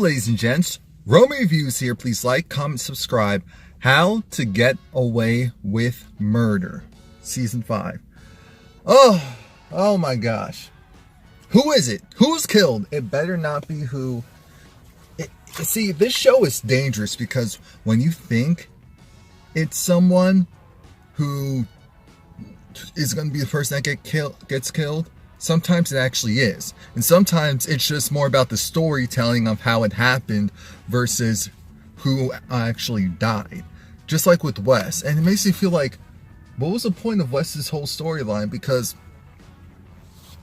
ladies and gents, Romie Reviews here. Please like, comment, subscribe. How to Get Away with Murder, Season 5. Oh my gosh. Who is it? Who's killed? It better not be who... See, this show is dangerous because when you think it's someone who is going to be the person that gets killed, sometimes it actually is. And sometimes it's just more about the storytelling of how it happened versus who actually died. Just like with Wes. And it makes me feel like, what was the point of Wes's whole storyline? Because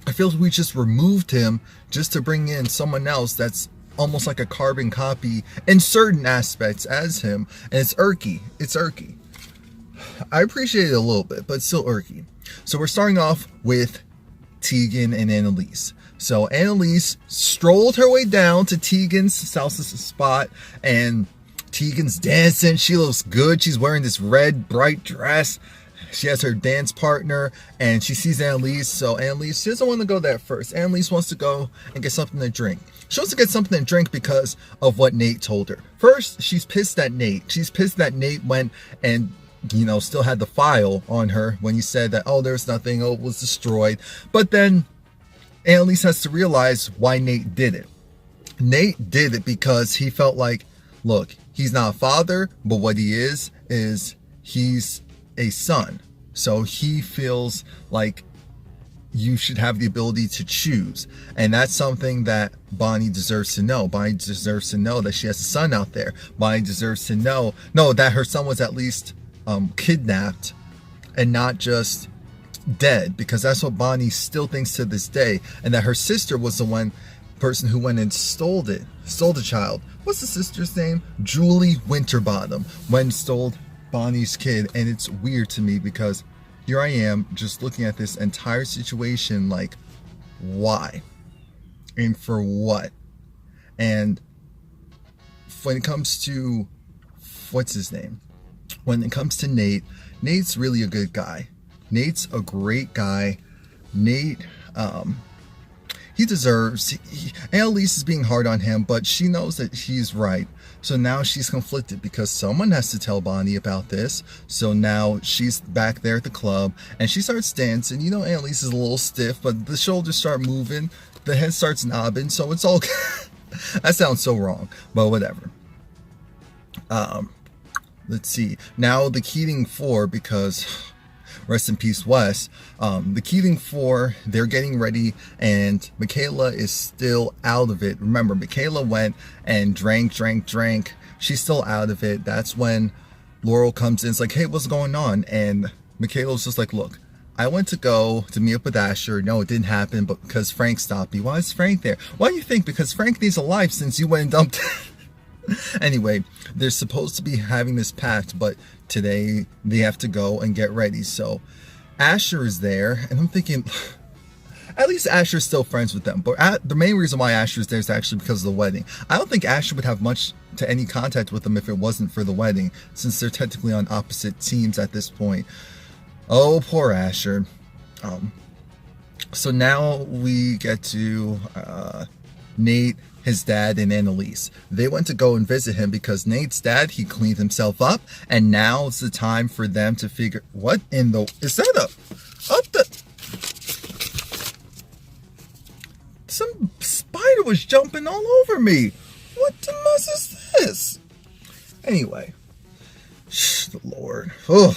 I feel we just removed him just to bring in someone else that's almost like a carbon copy in certain aspects as him. And it's irky. It's irky. I appreciate it a little bit, but it's still irky. So we're starting off with Tegan and Annalise. So Annalise strolled her way down to Tegan's salsa spot, and Tegan's dancing. She looks good. She's wearing this red bright dress. She has her dance partner, and she sees Annalise. So Annalise, she doesn't want to go there first. Annalise wants to go and get something to drink. She wants to get something to drink because of what Nate told her. First, she's pissed at Nate. She's pissed that Nate went and, you know, still had the file on her when he said that, oh, there's nothing, oh, it was destroyed. But then Annalise has to realize why Nate did it. Nate did it because he felt like, look, he's not a father, but what he is he's a son. So he feels like you should have the ability to choose. And that's something that Bonnie deserves to know. Bonnie deserves to know that she has a son out there. Bonnie deserves to know that her son was at least kidnapped and not just dead, because that's what Bonnie still thinks to this day. And that her sister was the person who went and stole the child. What's the sister's name? Julie Winterbottom went and stole Bonnie's kid. And it's weird to me because here I am just looking at this entire situation like, why? And for what? And when it comes to, what's his name? When it comes to Nate, Nate's really a good guy. Nate's a great guy. Nate, he deserves, Annalise is being hard on him, but she knows that he's right. So now she's conflicted because someone has to tell Bonnie about this. So now she's back there at the club and she starts dancing. You know, Annalise is a little stiff, but the shoulders start moving. The head starts nodding. So it's all, that sounds so wrong, but whatever. Let's see. Now the Keating Four, because rest in peace, Wes. The Keating Four, they're getting ready, and Michaela is still out of it. Remember, Michaela went and drank. She's still out of it. That's when Laurel comes in. It's like, hey, what's going on? And Michaela's just like, look, I went to go to meet up with Asher. No, it didn't happen, but because Frank stopped me. Why is Frank there? Why do you think? Because Frank needs a life since you went and dumped Anyway, they're supposed to be having this pact, but today they have to go and get ready. So Asher is there, and I'm thinking, at least Asher's still friends with them. But the main reason why Asher's there is actually because of the wedding. I don't think Asher would have much to any contact with them if it wasn't for the wedding, since they're technically on opposite teams at this point. Oh, poor Asher. So now we get to Nate, his dad, and Annalise. They went to go and visit him because Nate's dad, he cleaned himself up, and now it's the time for them to figure, what in the, is that some spider was jumping all over me. What the mess is this? Anyway, the Lord. Ugh.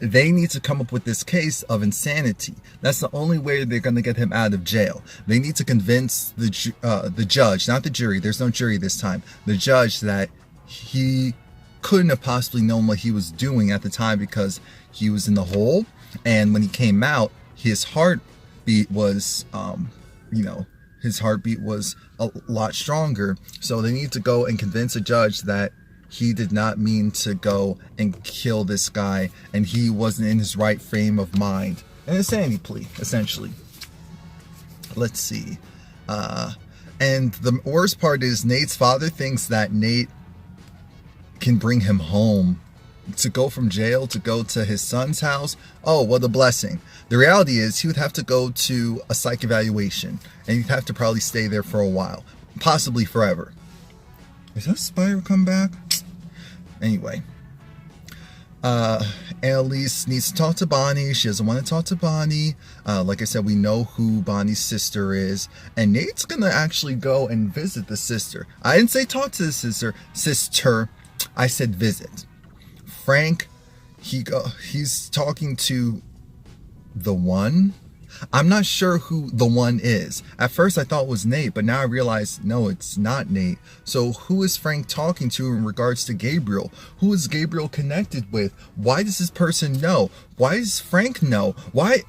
They need to come up with this case of insanity. That's the only way they're going to get him out of jail. They need to convince the judge, not the jury. There's no jury this time. The judge that he couldn't have possibly known what he was doing at the time because he was in the hole. And when he came out, his heartbeat was, his heartbeat was a lot stronger. So they need to go and convince a judge that he did not mean to go and kill this guy, and he wasn't in his right frame of mind. An insanity plea, essentially. Let's see. And the worst part is Nate's father thinks that Nate can bring him home. To go from jail to go to his son's house, oh, what a blessing. The reality is he would have to go to a psych evaluation, and he'd have to probably stay there for a while. possibly forever. Is that spider come back? Anyway, Annalise needs to talk to Bonnie. She doesn't want to talk to Bonnie. Like I said, we know who Bonnie's sister is, and Nate's gonna actually go and visit the sister. I didn't say talk to the sister. I said visit. Frank, he's talking to the one. I'm not sure who the one is. At first I thought it was Nate, but now I realize, no, it's not Nate. So who is Frank talking to in regards to Gabriel? Who is Gabriel connected with? Why does this person know? Why does Frank know? Why?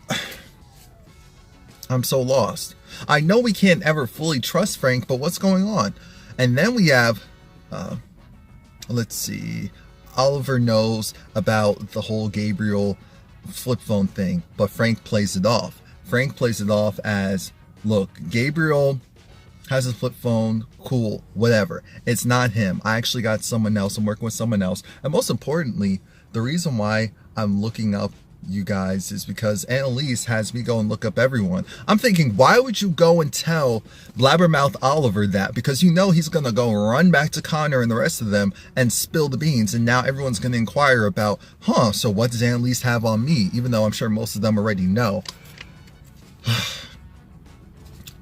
I'm so lost. I know we can't ever fully trust Frank, but what's going on? And then we have, let's see, Oliver knows about the whole Gabriel flip phone thing, but Frank plays it off. Frank plays it off as, look, Gabriel has a flip phone, cool, whatever. It's not him. I actually got someone else. I'm working with someone else. And most importantly, the reason why I'm looking up you guys is because Annalise has me go and look up everyone. I'm thinking, why would you go and tell Blabbermouth Oliver that? Because you know he's going to go run back to Connor and the rest of them and spill the beans. And now everyone's going to inquire about, so what does Annalise have on me? Even though I'm sure most of them already know.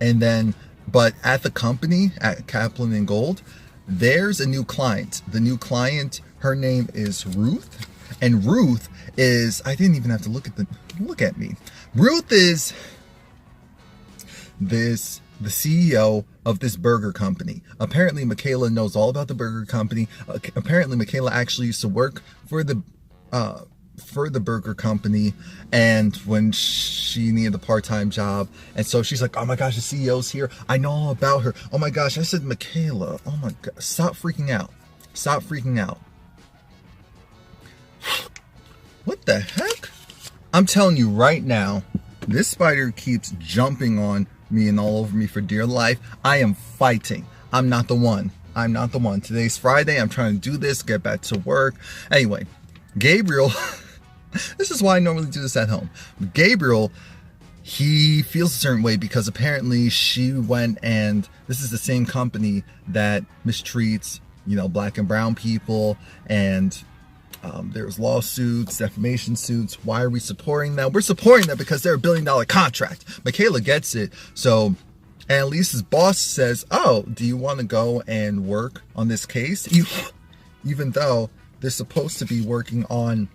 And then, but at the company, at Kaplan and Gold, there's a new client. The new client, her name is Ruth. And Ruth is, I didn't even have to look at me. Ruth is the CEO of this burger company. Apparently Michaela knows all about the burger company. Apparently Michaela actually used to work for the burger company, and when she needed a part-time job, and so she's like, oh my gosh, the CEO's here, I know all about her. Oh my gosh, I said Michaela. Oh my god, stop freaking out. Stop freaking out. What the heck? I'm telling you right now, this spider keeps jumping on me and all over me for dear life. I am fighting. I'm not the one. I'm not the one. Today's Friday. I'm trying to do this, get back to work. Anyway, Gabriel, this is why I normally do this at home. Gabriel, he feels a certain way because apparently she went, and this is the same company that mistreats, black and brown people, and there's lawsuits, defamation suits. Why are we supporting them? We're supporting them because they're $1 billion contract. Michaela gets it. So Annalise's boss says, oh, do you want to go and work on this case? Even though they're supposed to be working on,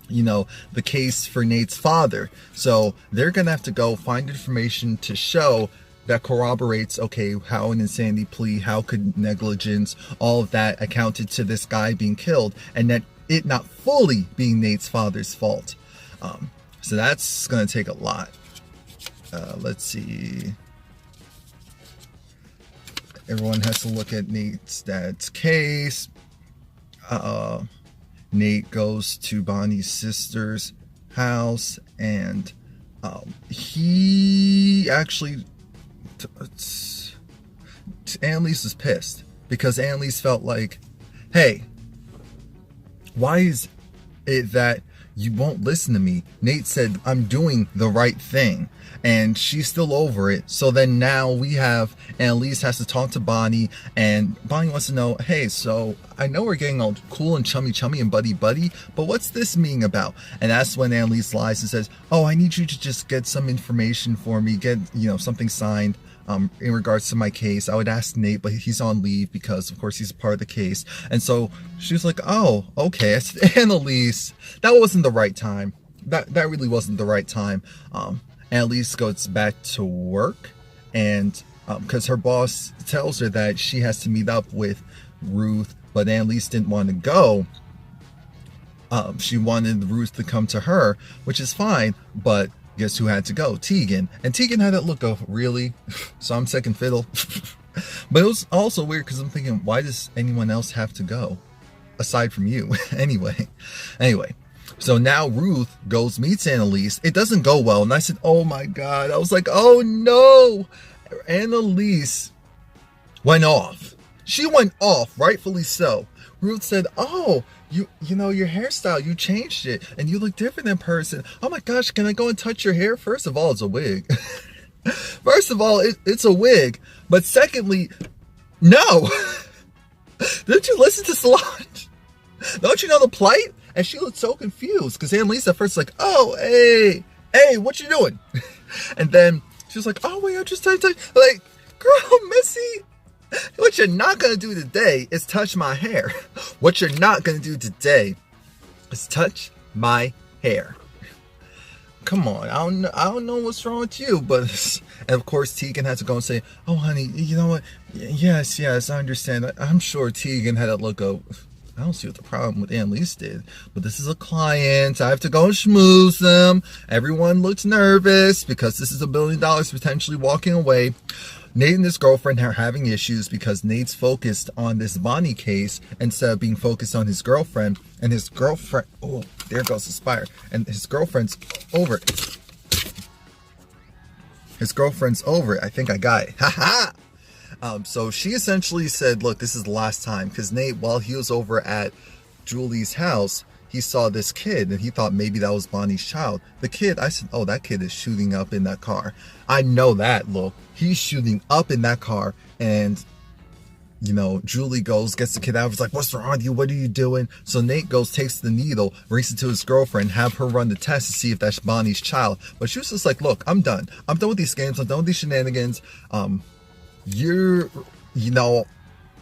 the case for Nate's father. So they're going to have to go find information to show that corroborates, okay, how an insanity plea, how could negligence, all of that accounted to this guy being killed, and that it not fully being Nate's father's fault. So that's going to take a lot. Let's see. Everyone has to look at Nate's dad's case. Nate goes to Bonnie's sister's house, and he actually... Annalise is pissed because Annalise felt like, hey, why is it that you won't listen to me? Nate said I'm doing the right thing, and she's still over it. So then now we have Annalise has to talk to Bonnie, and Bonnie wants to know, hey, so I know we're getting all cool and chummy and buddy, but what's this meaning about? And that's when Annalise lies and says, oh, I need you to just get some information for me, get something signed in regards to my case. I would ask Nate, but he's on leave because of course he's a part of the case. And so she was like, oh, okay. I said, Annalise, that wasn't the right time. That really wasn't the right time. Annalise goes back to work, and because her boss tells her that she has to meet up with Ruth, but Annalise didn't want to go. She wanted Ruth to come to her, which is fine, but guess who had to go? Tegan. And Tegan had that look of, really? So I'm second fiddle. But it was also weird because I'm thinking, why does anyone else have to go aside from you? Anyway, so now Ruth goes, meets Annalise. It doesn't go well. And I said, oh my God. I was like, oh no. Annalise went off. She went off, rightfully so. Ruth said, oh, you know, your hairstyle, you changed it and you look different in person. Oh my gosh, can I go and touch your hair? First of all, it's a wig. First of all, it's a wig. But secondly, no. Didn't you listen to Solange? Don't you know the plight? And she looked so confused because Annalise at first was like, oh, hey, what you doing? And then she was like, oh, wait, I'm just like, girl, Missy, what you're not going to do today is touch my hair. What you're not going to do today is touch my hair. Come on, I don't know what's wrong with you, but and of course Tegan had to go and say, oh honey, you know what? Yes, I understand. I'm sure Tegan had a look of, I don't see what the problem with Annalise did, but this is a client. I have to go and schmooze them. Everyone looks nervous because this is $1 billion potentially walking away. Nate and his girlfriend are having issues because Nate's focused on this Bonnie case instead of being focused on his girlfriend. And his girlfriend, oh, there goes the spire. And his girlfriend's over it. His girlfriend's over it. I think I got it. Ha ha! So she essentially said, look, this is the last time. Because Nate, while he was over at Julie's house, he saw this kid and he thought maybe that was Bonnie's child. The kid, I said, oh, that kid is shooting up in that car. I know that look. He's shooting up in that car. And, you know, Julie goes, gets the kid out. It's like, what's wrong with you? What are you doing? So Nate goes, takes the needle, races to his girlfriend, have her run the test to see if that's Bonnie's child. But she was just like, look, I'm done. I'm done with these games. I'm done with these shenanigans. You know,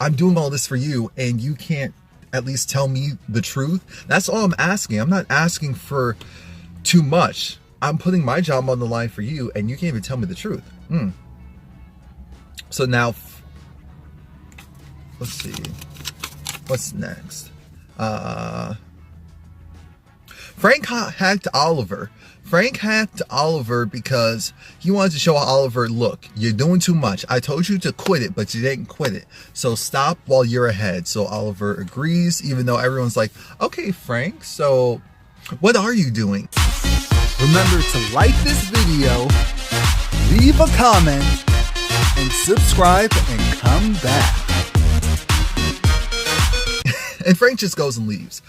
I'm doing all this for you and you can't at least tell me the truth. That's all I'm asking. I'm not asking for too much. I'm putting my job on the line for you and you can't even tell me the truth. So now, let's see, what's next? Frank hacked Oliver. Frank hacked Oliver because he wanted to show Oliver, look, you're doing too much. I told you to quit it, but you didn't quit it. So stop while you're ahead. So Oliver agrees, even though everyone's like, okay, Frank, so what are you doing? Remember to like this video, leave a comment, and subscribe and come back. And Frank just goes and leaves.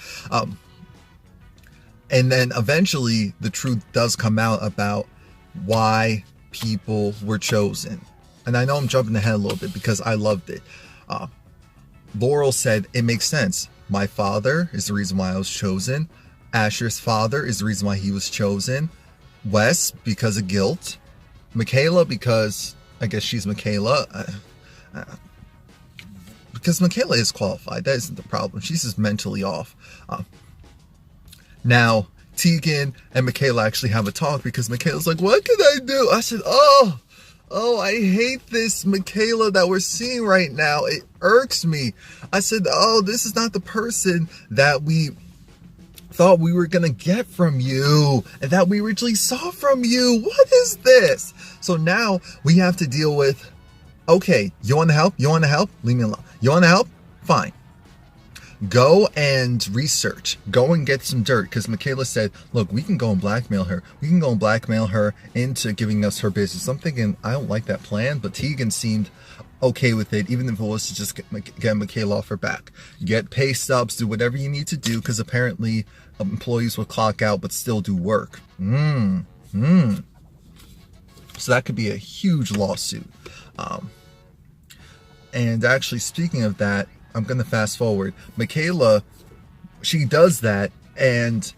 And then eventually the truth does come out about why people were chosen. And I know I'm jumping ahead a little bit because I loved it. Laurel said, it makes sense. My father is the reason why I was chosen. Asher's father is the reason why he was chosen. Wes, because of guilt. Michaela, because I guess she's Michaela. Because Michaela is qualified. That isn't the problem. She's just mentally off. Now, Tegan and Michaela actually have a talk because Michaela's like, what can I do? I said, oh, I hate this Michaela that we're seeing right now. It irks me. I said, oh, this is not the person that we thought we were going to get from you and that we originally saw from you. What is this? So now we have to deal with, okay, you want to help? You want to help? Leave me alone. You want to help? Fine. Go and research. Go and get some dirt. Because Michaela said, look, we can go and blackmail her. We can go and blackmail her into giving us her business. I'm thinking, I don't like that plan. But Tegan seemed okay with it, even if it was to just get Michaela off her back. Get pay stubs, do whatever you need to do. Because apparently employees will clock out but still do work. So that could be a huge lawsuit. And actually, speaking of that, I'm going to fast forward. Michaela, she does that and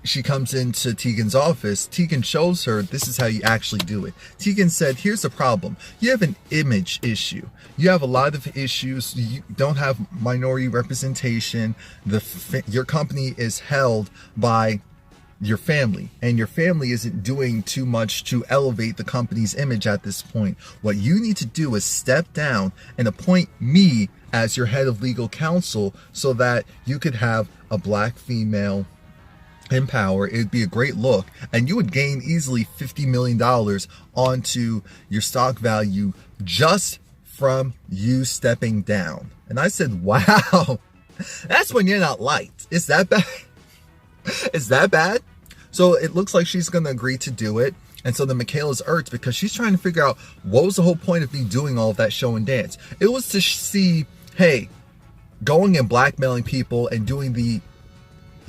she comes into Tegan's office. Tegan shows her this is how you actually do it. Tegan said, here's the problem. You have an image issue. You have a lot of issues. You don't have minority representation. Your company is held by your family, and your family isn't doing too much to elevate the company's image at this point. What you need to do is step down and appoint me as your head of legal counsel so that you could have a black female in power. It'd be a great look, and you would gain easily $50 million onto your stock value just from you stepping down. And I said, wow, that's when you're not liked. Is that bad? Is that bad? So it looks like she's going to agree to do it. And so then Michaela's irked because she's trying to figure out what was the whole point of me doing all of that show and dance. It was to see, hey, going and blackmailing people and doing the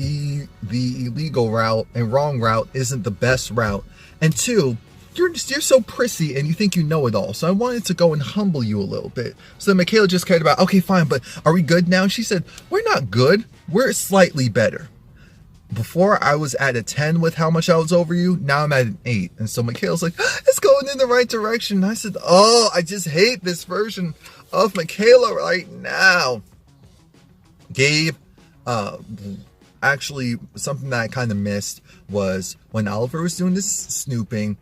illegal route and wrong route isn't the best route. And two, you're so prissy and you think you know it all. So I wanted to go and humble you a little bit. So Michaela just cared about, okay, fine, but are we good now? She said, we're not good. We're slightly better. Before I was at a 10 with how much I was over you. Now I'm at an 8. And so Michaela's like, it's going in the right direction. And I said, oh, I just hate this version of Michaela right now. Gabe, actually, something that I kind of missed was when Oliver was doing this snooping,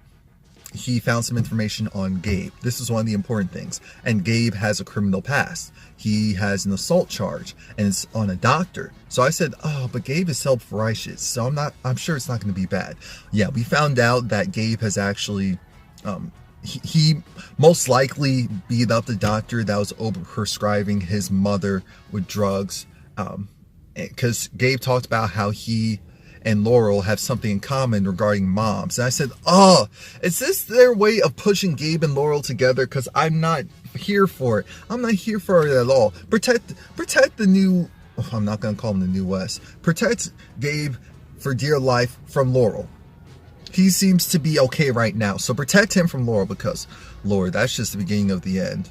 he found some information on Gabe. This is one of the important things. And Gabe has a criminal past. He has an assault charge and it's on a doctor. So I said, oh, but Gabe is self-righteous. So I'm sure it's not going to be bad. Yeah, we found out that Gabe has actually, he most likely beat up the doctor that was overprescribing his mother with drugs. Because Gabe talked about how he and Laurel have something in common regarding moms. And I said, oh, is this their way of pushing Gabe and Laurel together? Because I'm not here for it. I'm not here for it at all. Protect the new, I'm not going to call him the New West. Protect Gabe for dear life from Laurel. He seems to be okay right now. So protect him from Laurel because, Lord, that's just the beginning of the end.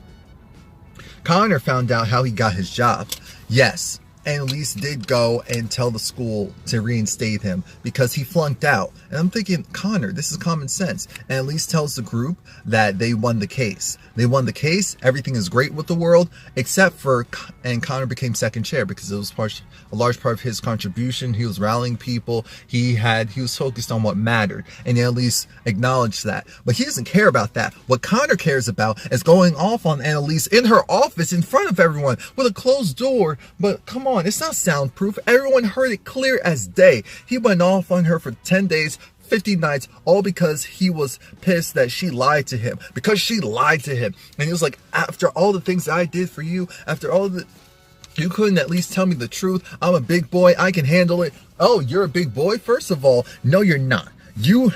Connor found out how he got his job. Yes. Annalise did go and tell the school to reinstate him because he flunked out. And I'm thinking, Connor, this is common sense. And Annalise tells the group that they won the case. They won the case. Everything is great with the world, except for, and Connor became second chair because it was a large part of his contribution. He was rallying people. He was focused on what mattered. And Annalise acknowledged that. But he doesn't care about that. What Connor cares about is going off on Annalise in her office in front of everyone with a closed door. But come on. It's not soundproof. Everyone heard it clear as day. He went off on her for 10 days, 50 nights, all because he was pissed that she lied to him. Because she lied to him. And he was like, after all the things I did for you, after all the... You couldn't at least tell me the truth. I'm a big boy. I can handle it. Oh, you're a big boy? First of all, no, you're not. You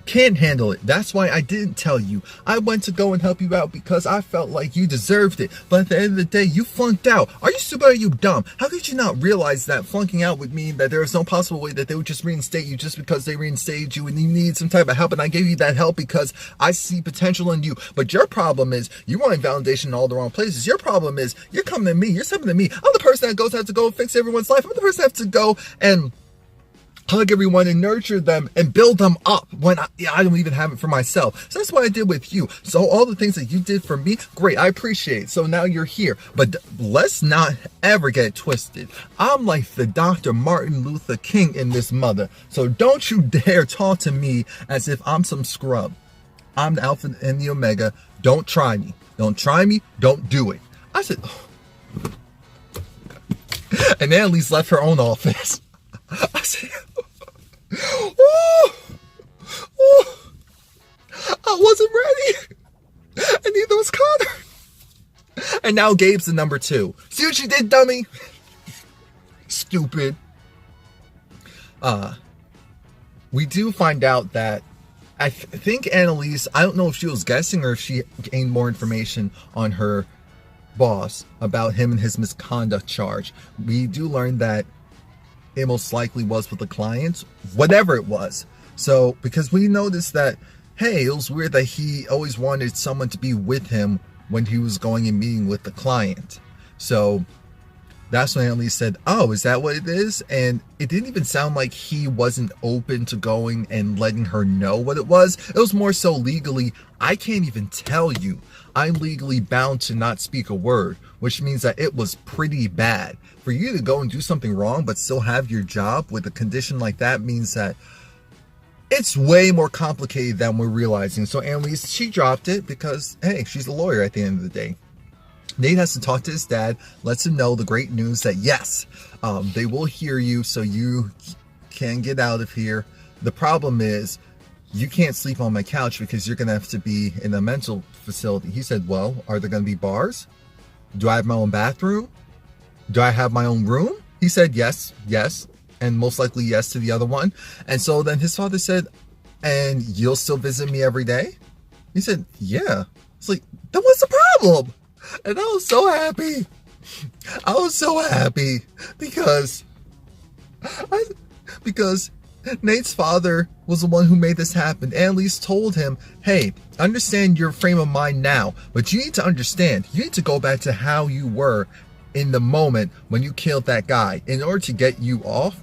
can't handle it. That's why I didn't tell you. I went to go and help you out because I felt like you deserved it. But at the end of the day, you flunked out. Are you stupid or are you dumb? How could you not realize that flunking out would mean that there was no possible way that they would just reinstate you just because they reinstated you and you need some type of help? And I gave you that help because I see potential in you. But your problem is you wanting validation in all the wrong places. Your problem is you're coming to me. You're stepping to me. I'm the person that goes to have to go and fix everyone's life. I'm the person that has to go and hug everyone and nurture them and build them up when I don't even have it for myself. So that's what I did with you. So all the things that you did for me, great, I appreciate it. So now you're here. But let's not ever get it twisted. I'm like the Dr. Martin Luther King in this mother. So don't you dare talk to me as if I'm some scrub. I'm the Alpha and the Omega. Don't try me. Don't try me. Don't do it. I said, oh. And then Annalise left her own office. I said, oh, I wasn't ready. And neither was Connor. And now Gabe's the number 2. See what you did, dummy? Stupid. We do find out that I think Annalise, I don't know if she was guessing or if she gained more information on her boss about him and his misconduct charge. We do learn that it most likely was with the clients, whatever it was. So, because we noticed that, hey, it was weird that he always wanted someone to be with him when he was going and meeting with the client. So, that's when Annalise said, oh, is that what it is? And it didn't even sound like he wasn't open to going and letting her know what it was. It was more so legally, I can't even tell you. I'm legally bound to not speak a word, which means that it was pretty bad. For you to go and do something wrong but still have your job with a condition like that means that it's way more complicated than we're realizing. So Annalise, she dropped it because, hey, she's a lawyer at the end of the day. Nate has to talk to his dad, lets him know the great news that yes, they will hear you so you can get out of here. The problem is you can't sleep on my couch because you're going to have to be in a mental facility. He said, well, are there going to be bars? Do I have my own bathroom? Do I have my own room? He said, yes, and most likely yes to the other one. And so then his father said, and you'll still visit me every day? He said, yeah. It's like, then what's the problem? And I was so happy. I was so happy because Nate's father was the one who made this happen. Annalise told him, hey, understand your frame of mind now, but you need to understand, you need to go back to how you were in the moment when you killed that guy. In order to get you off,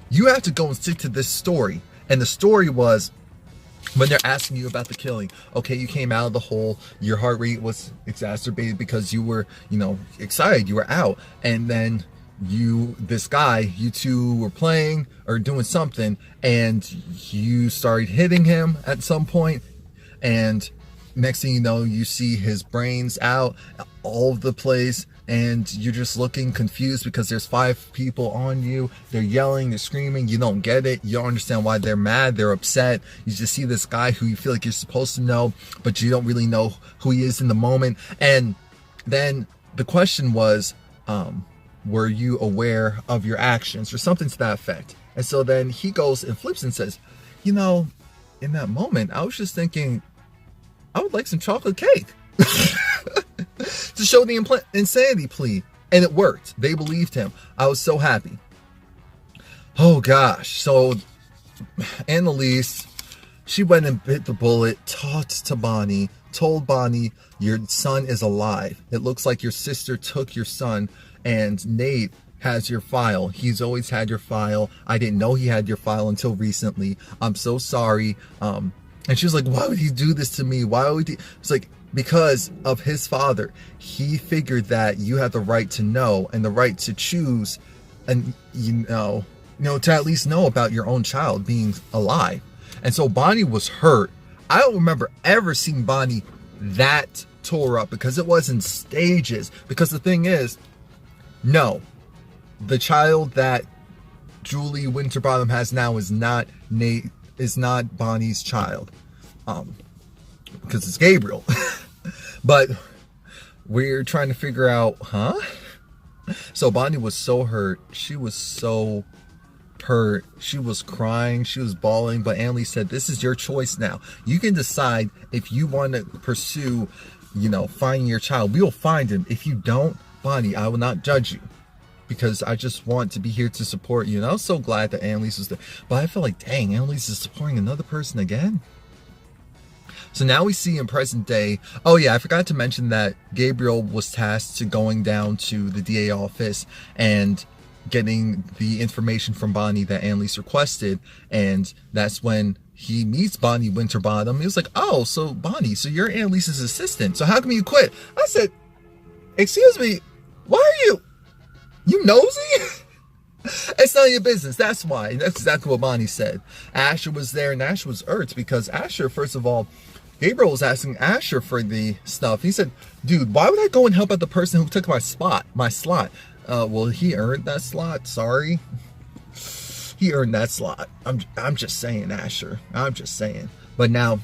you have to go and stick to this story. And the story was, when they're asking you about the killing, okay, you came out of the hole, your heart rate was exacerbated because you were, excited, you were out, and then this guy, you two were playing or doing something, and you started hitting him at some point, and next thing you know, you see his brains out all over the place, and you're just looking confused because there's 5 people on you. They're yelling, they're screaming, you don't get it, you don't understand why they're mad, they're upset. You just see this guy who you feel like you're supposed to know, but you don't really know who he is in the moment. And then the question was, were you aware of your actions, or something to that effect? And so then he goes and flips and says, in that moment, I was just thinking, I would like some chocolate cake. To show the insanity plea. And it worked. They believed him. I was so happy. Oh gosh. So Annalise, she went and bit the bullet, talked to Bonnie, told Bonnie, your son is alive. It looks like your sister took your son, and Nate has your file. He's always had your file. I didn't know he had your file until recently. I'm so sorry. And she was like, why would he do this to me? Why would he? It's like, because of his father. He figured that you have the right to know and the right to choose, and to at least know about your own child being alive. And so Bonnie was hurt. I don't remember ever seeing Bonnie that tore up, because it was in stages. Because the thing is, no, the child that Julie Winterbottom has now is not Bonnie's child. Because it's Gabriel. But we're trying to figure out, So Bonnie was so hurt. She was so hurt. She was crying. She was bawling. But Annalise said, this is your choice now. You can decide if you want to pursue, finding your child. We will find him. If you don't, Bonnie, I will not judge you, because I just want to be here to support you. And I was so glad that Annalise was there. But I feel like, dang, Annalise is supporting another person again. So now we see in present day, oh yeah, I forgot to mention that Gabriel was tasked to going down to the DA office and getting the information from Bonnie that Annalise requested. And that's when he meets Bonnie Winterbottom. He was like, oh, so Bonnie, so you're Annalise's assistant. So how come you quit? I said, excuse me, why are you nosy? It's none of your business. That's why. And that's exactly what Bonnie said. Asher was there, and Asher was irked because Asher, first of all, Gabriel was asking Asher for the stuff. He said, dude, why would I go and help out the person who took my slot? Well, he earned that slot. Sorry. He earned that slot. I'm just saying, Asher. I'm just saying. But now,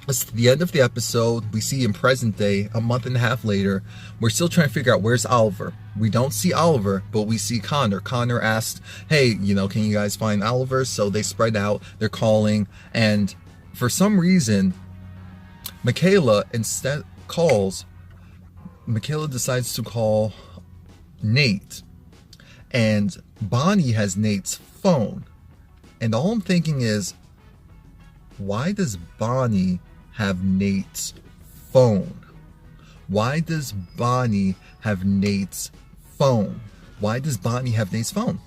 it's the end of the episode. We see in present day, a month and a half later, we're still trying to figure out where's Oliver. We don't see Oliver, but we see Connor. Connor asked, hey, can you guys find Oliver? So they spread out. They're calling. And for some reason, Michaela decides to call Nate, and Bonnie has Nate's phone. And all I'm thinking is, why does Bonnie have Nate's phone? Why does Bonnie have Nate's phone? Why does Bonnie have Nate's phone?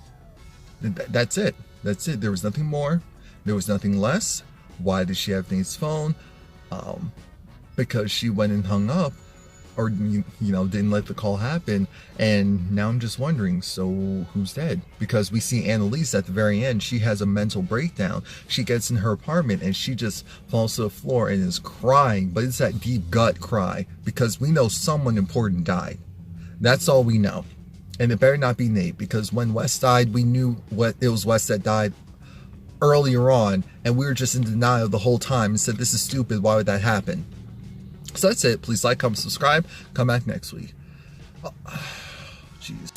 That's it. That's it. There was nothing more. There was nothing less. Why does she have Nate's phone? Because she went and hung up, or didn't let the call happen. And now I'm just wondering, so who's dead? Because we see Annalise at the very end. She has a mental breakdown. She gets in her apartment and she just falls to the floor and is crying, but it's that deep gut cry, because we know someone important died. That's all we know. And it better not be Nate, because when Wes died, we knew it was Wes that died earlier on, and we were just in denial the whole time and said, this is stupid, why would that happen? So that's it. Please like, comment, subscribe. Come back next week. Jeez.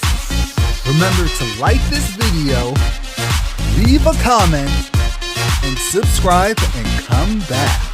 Remember to like this video, leave a comment, and subscribe and come back.